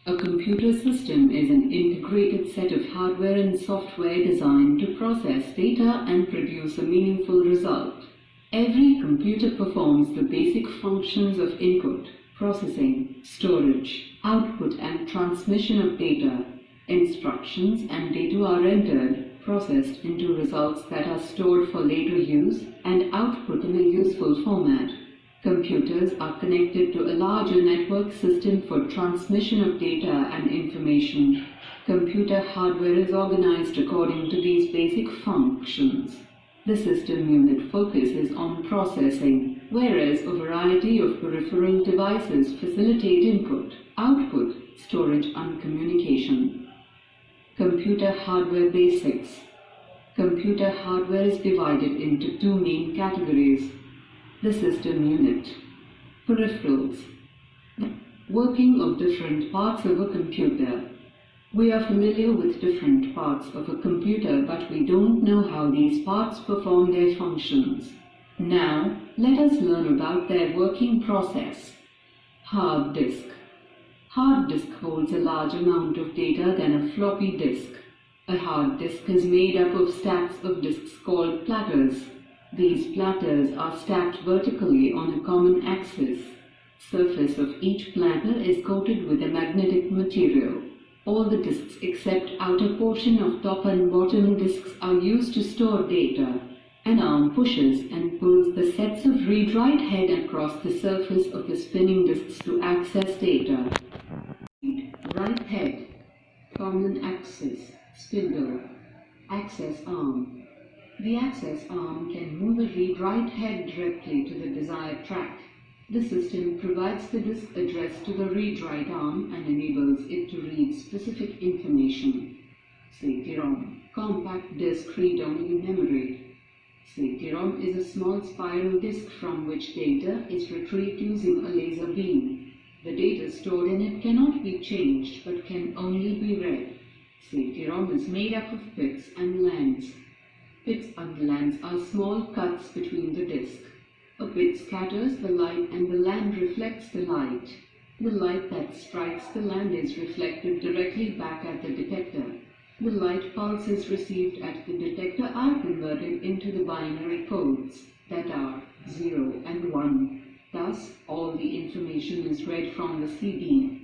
A computer system is an integrated set of hardware and software designed to process data and produce a meaningful result. Every computer performs the basic functions of input, processing, storage, output and transmission of data. Instructions and data are entered, processed into results that are stored for later use and output in a useful format. Computers are connected to a larger network system for transmission of data and information. Computer hardware is organized according to these basic functions. The system unit focuses on processing, whereas a variety of peripheral devices facilitate input, output, storage and communication. Computer hardware basics. Computer hardware is divided into two main categories. The system unit. Peripherals. The working of different parts of a computer. We are familiar with different parts of a computer, but we don't know how these parts perform their functions. Now, let us learn about their working process. Hard disk. Hard disk holds a large amount of data than a floppy disk. A hard disk is made up of stacks of disks called platters. These platters are stacked vertically on a common axis. Surface of each platter is coated with a magnetic material. All the disks except outer portion of top and bottom disks are used to store data. An arm pushes and pulls the sets of read-write head across the surface of the spinning disks to access data. Read-write head, common axis, spindle, access arm. The access arm can move a read-write head directly to the desired track. The system provides the disk address to the read-write arm and enables it to read specific information. CD-ROM, compact disk read-only memory. CD-ROM is a small spiral disk from which data is retrieved using a laser beam. The data stored in it cannot be changed but can only be read. CD-ROM is made up of pits and lands. Pits and lands are small cuts between the disk. A pit scatters the light and the land reflects the light. The light that strikes the land is reflected directly back at the detector. The light pulses received at the detector are converted into the binary codes that are 0 and 1. Thus, all the information is read from the CD.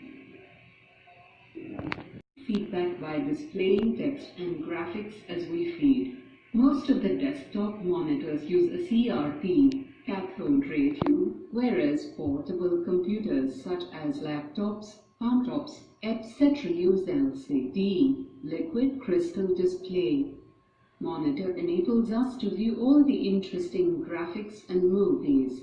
Feedback by displaying text and graphics as we feed. Most of the desktop monitors use a CRT, cathode ray tube, whereas portable computers such as laptops, palmtops, etc. use LCD, liquid crystal display. Monitor enables us to view all the interesting graphics and movies.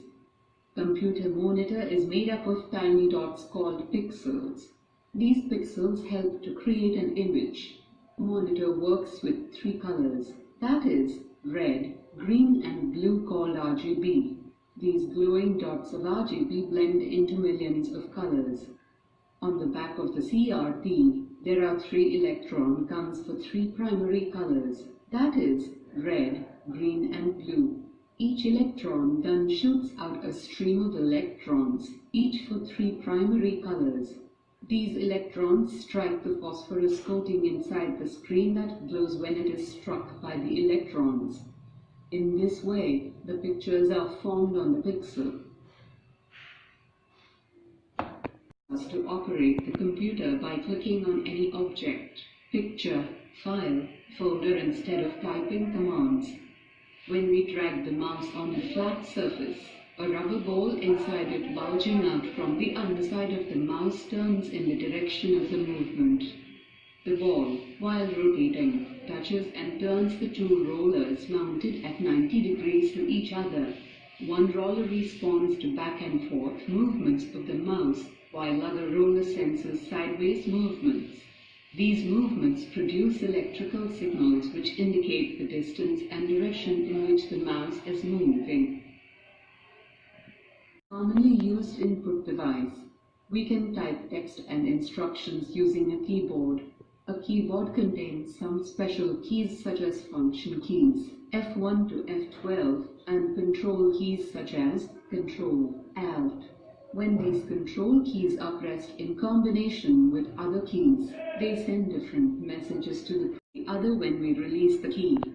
Computer monitor is made up of tiny dots called pixels. These pixels help to create an image. Monitor works with three colors. That is, red, green and blue called RGB. These glowing dots of RGB blend into millions of colors. On the back of the CRT, there are 3 electron guns for 3 primary colors. That is, red, green and blue. Each electron gun shoots out a stream of electrons, each for 3 primary colors. These electrons strike the phosphorus coating inside the screen that glows when it is struck by the electrons. In this way, the pictures are formed on the pixel. To operate the computer by clicking on any object, picture, file, folder instead of typing commands. When we drag the mouse on the flat surface, a rubber ball inside it bulging out from the underside of the mouse turns in the direction of the movement. The ball, while rotating, touches and turns the 2 rollers mounted at 90 degrees to each other. One roller responds to back and forth movements of the mouse, while other roller senses sideways movements. These movements produce electrical signals which indicate the distance and direction in which the mouse is moving. Commonly used input device. We can type text and instructions using a keyboard. A keyboard contains some special keys such as function keys, F1 to F12, and control keys such as Control, Alt, When these control keys are pressed in combination with other keys, they send different messages to the other when we release the key.